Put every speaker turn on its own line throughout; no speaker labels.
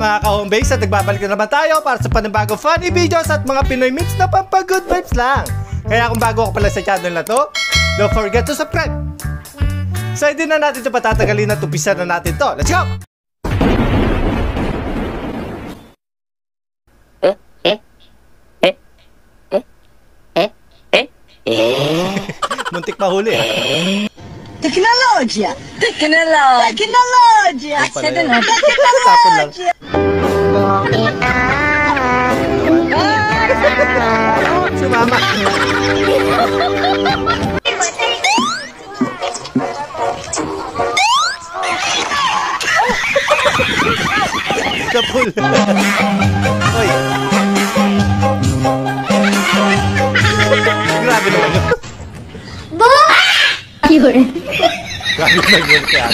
mga ka-homebase at nagbabalik na naman tayo para sa panibagong funny videos at mga Pinoy memes na pampagood vibes lang. Kaya kung bago ka pala sa channel na to, don't forget to subscribe. So hindi na natin ito patatagalin at umpisa na natin to. Let's go! Muntik mahuli
Teknolojia! Teknolojia! Teknolojia! Teknolojia!
Sumama! Kapul! Oy! Grabe naman yun!
Yun.
Grabe naman yun kaya.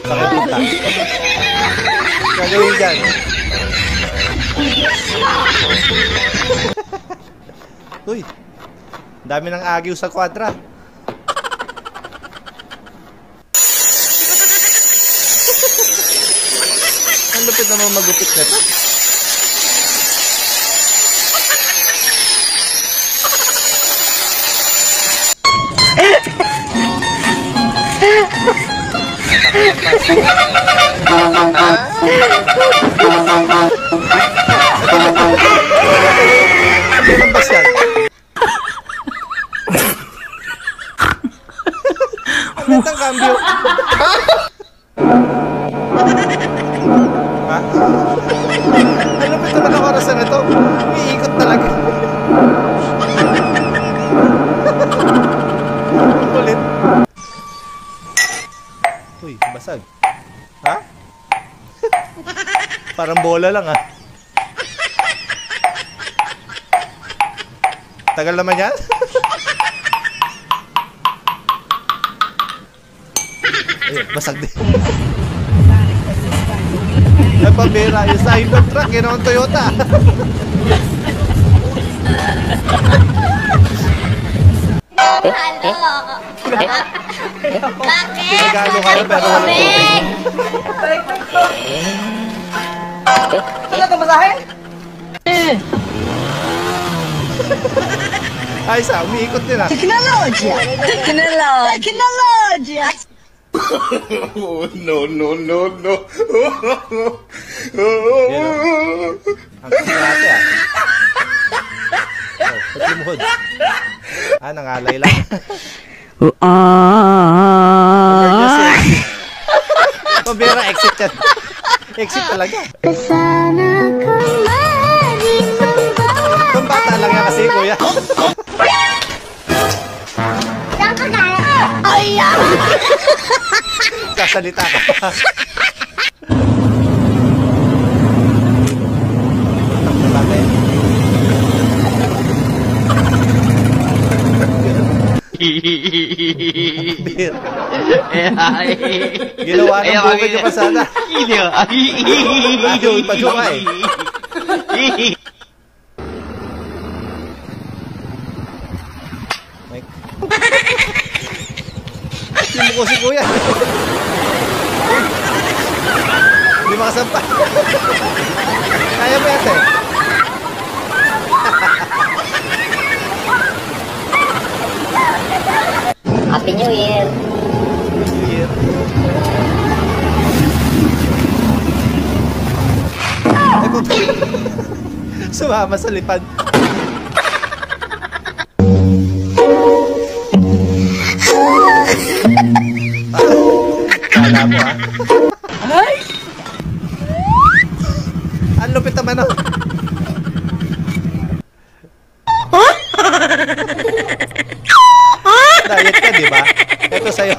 Pakipunta. Gagawin dyan. Uy! Dami ng agiw sa kwadra. Ang lupit naman magupit na ito. Ano ba siya? Ang gandang cambio. Ha? Ang lupit naman ang orasan na ito. Umiikot talaga. Kulit. Uy, basag. Ha? Parang bola lang, ha? Tagal naman yan? Ayun, basag din. Ay, pabira. Yung sa Hyundai truck, yun ang Toyota.
Bakit?
Regalo ka pero walang tubig.
Ano ito masahe?
Ay, sa umiikot din, ha?
Teknolojia! Teknolojia! Teknolojia!
No.
Yan, o. Ang kasi, ha? Oh, patimuhod. Ah, nangalay lang. Pabira, exit yan. Exit talaga. Pambata lang yan kasi, kuya. Kasalita ka pa. Ginawa ng bukid yung pasada. Ayaw ipadyoka eh. Hindi mo ko si kuya. Hindi makasampa. Kaya mo yate.
Happy New Year.
New Year. Ay, sumama sa lipad. Kala mo, ha?
Ay!
Ang lupit naman, oh. Diet ka, di ba? Ito sa'yo.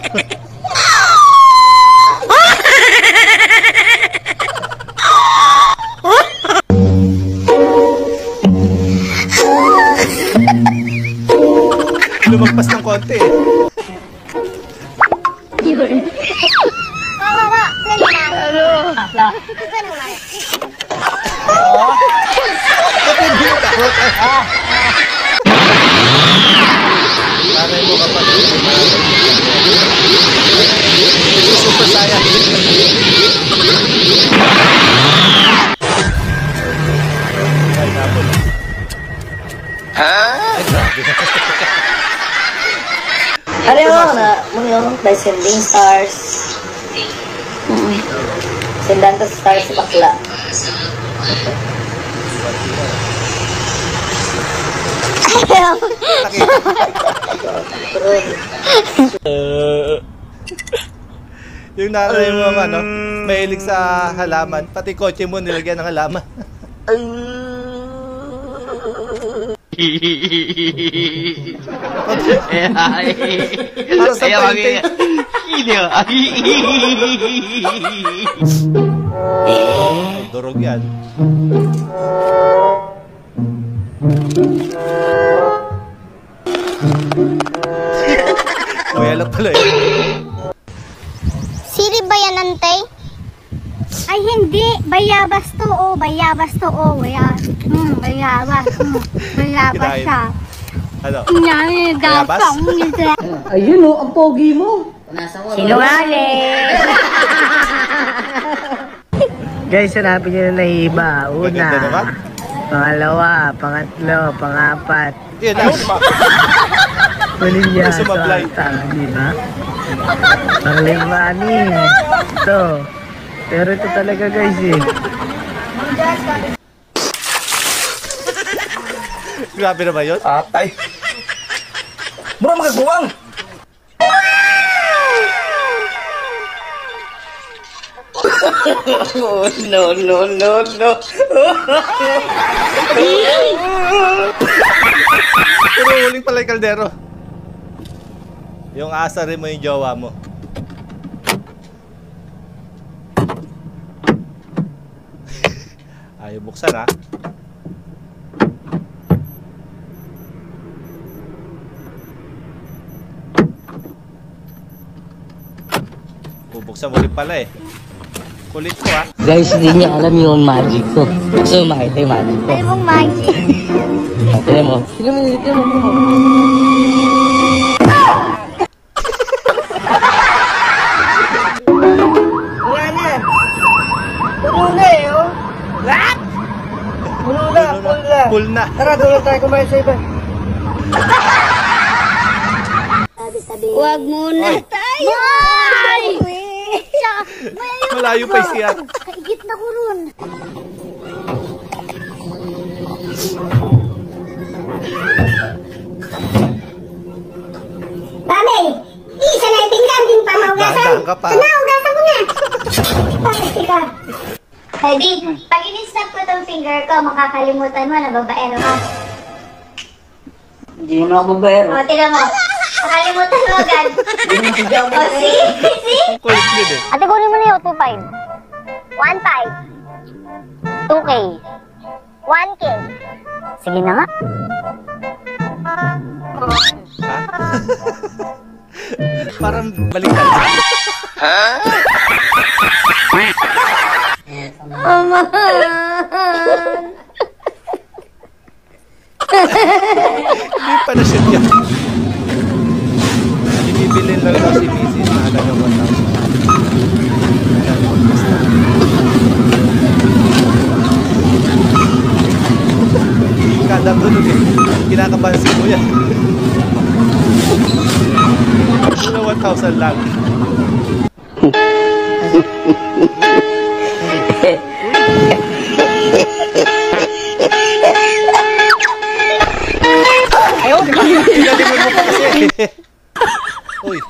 Lumagpas ng konti, eh.
Yun.
Ba't hindi mo takot? nanay mo kapag Super Saiyan. Ay, napon. Ay, grabe.
Ano yung sending stars? Sendan to stars si bakla.
Yung nanay mo ano, mahilig sa halaman, pati kotse mo nilagyan ng halaman. Para sa painting. Durog yan. Kuya lang pala yun.
Siri ba yan, antay? Ay, hindi. Bayabas to, oh. Bayabas to, oh. Bayabas. Bayabas. Bayabas siya.
Ano?
Bayabas?
Ayun o, ang pogi mo.
Sinungaling!
Guys, hanapin nyo na iba.
Maganda naman.
Pangalawa, pangatlo, pangapat.
Yun lang.
Manilya,
Sumablay.
di ba? Panglima, anim. Ito. Pero ito talaga guys eh.
Grabe na ba yun?
Atay. Mura magagawang! No.
Pero huling pala yung kaldero. Yung asa rin mo yung jowa mo. Ayaw buksan ha. Bubuksan mo rin pala eh. Kulit ko ha.
Guys, hindi niya alam yung magic ko. Gusto mo makita yung magic ko.
Ay, mong magic.
Tignan mo. Tignan mo.
Wala na. Puno na eh, oh. What? Puno na, full na.
Full na.
Tara, doon tayo kumain sa iba.
Huwag muna tayo. Ay!
Malayo pa siya.
Kaigit na ko ron. Mami! Isa na itinggan din pa maugasan.
Dahan ka pa.
Ugasan ko na. Bakit ka? Heidi, pag in-snap ko tong finger ko, makakalimutan mo na babaero ka.
Hindi mo ako babaero.
O, tira mo. Makalimutan mo agad. O, see?
Ang kulit din eh.
Ate, kunin mo na yung 2.5. 1.5. 2K. 1K. Sige na nga.
Ha? Parang baliktad. Hindi pa na siya niya. Ibibilin lang daw si Mrs. na halaga 1,000. Kada tulog eh. Kinakabansin mo yan. Una 1,000 lang. Pinalimun mo pa kasi. Uy.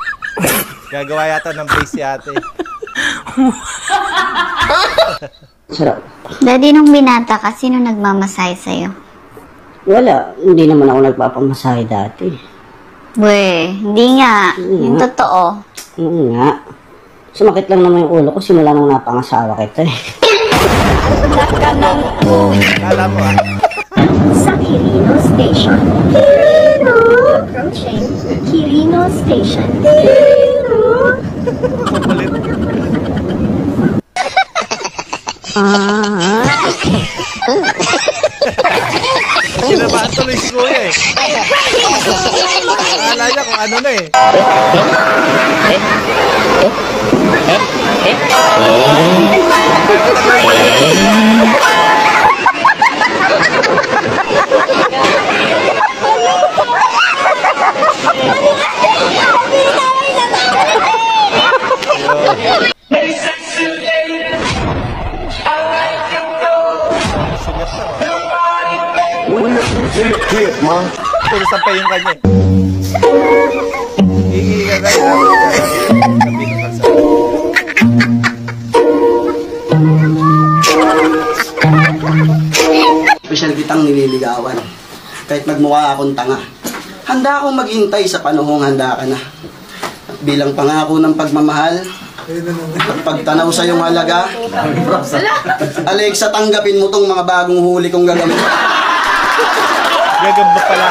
Gagawa yata ng base si ate.
Daddy, nung binata ka, sino nagmamasahe sa'yo?
Wala, hindi naman ako nagpapamasahe dati.
Weh, hindi nga. Yung totoo.
Oo nga. Sumakit lang naman yung ulo ko simula nung napangasawa kita eh.
Kala mo ah.
Sa Quirino Station. Quirino! Approaching Quirino Station. Quirino!
Kukulit. Kinabahan tuloy si Kuya eh. Akala niya kung ano na eh. Puro sampay yung kanya eh. Iiga na
Special kitang nililigawan. Kahit magmukha akong tanga. Handa akong maghintay sa panahong handa ka na. At bilang pangako ng pagmamahal, at pagtanaw sa iyong halaga, Alexa, tanggapin mo tong mga bagong huli kong gagamit.
Gagamba pala.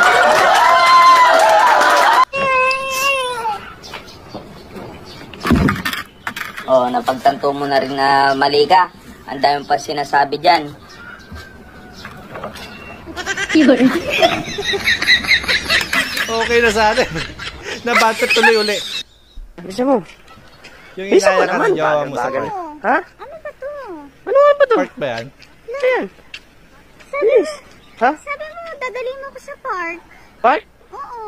Oh, napagtanto mo na rin na mali ka. Ang dami pa sinasabi dyan.
Okay na sa atin. Nabatot tuloy uli.
Bisa mo?
Yung
Bisa mo
inaya ka
naman.
ng jowa mo sa
Bagal.
park.
Ha?
Ano ba to?
Ano nga ba to?
Park ba yan?
Ayan. Yes. Ha?
Sabi mo, dadalhin mo ko sa park.
Park?
Oo.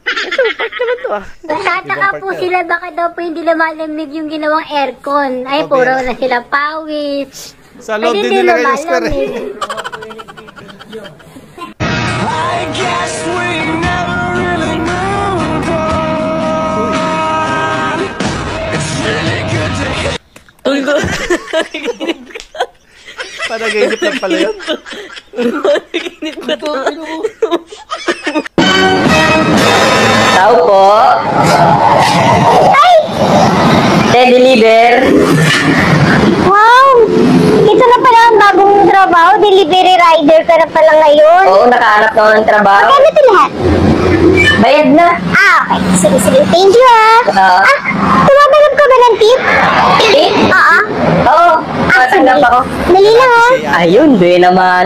Ito, park naman to ah.
Nagtataka po sila baka daw po hindi na malamig yung ginawang aircon. Ay, puro na sila pawis.
Sa loob
Pwede
din
din
nilagay yung
naman,
square eh.
lamig.
Panaginip lang pala yun.
Tao po. Deliver.
Wow! Ito na pala ang bagong trabaho. Delivery rider ka na pala ngayon.
Oo, nakahanap na ako ng trabaho.
Magkano ito lahat?
Bayad na.
Ah, okay. Sige, sige. Thank you,
Ah.
Tumatanggap ka ba ng tip?
Tip?
Oo.
Oo, matanggap ako.
Dali lang, ha?
Ayun, doon naman.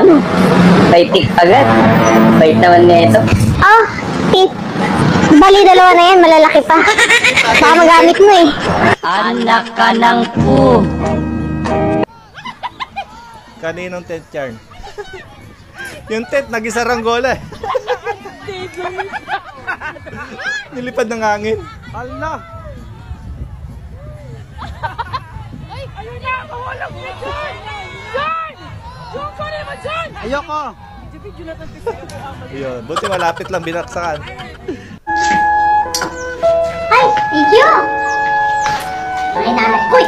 May tip agad. Bait naman nito.
Oh, tip. Bali, dalawa na yan. Malalaki pa. Baka magamit mo eh.
Anak ka ng po.
Kaninong tent yarn? Yung tent, nag-isaranggola eh. Nilipad ng hangin. Allah! Ayoko! Ayun, buti malapit lang binaksakan.
Ay, thank you. Ay, nanay. Uy!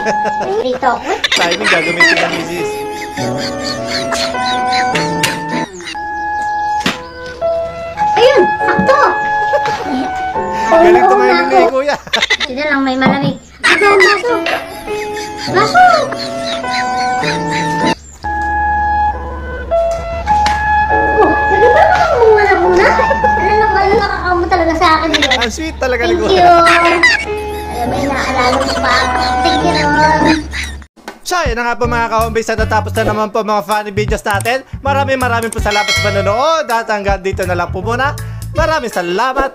Rito ako.
Timing gagamitin ng misis.
Ayun, sakto.
Galing tumayo ni Kuya.
Sila lang may malamig. Baso, baso. Baso. Oh, nagkita mo muna muna. Ano nakakamu talaga sa akin yun.
Ang sweet talaga ni
Thank you.
Kuya.
Alam, may naalala mo pa ako. Thank you naman.
So, yun na nga po mga ka-homebase. Natapos na naman po mga funny videos natin. Maraming po salamat sa panonood. At hanggang dito na lang po muna. Maraming salamat.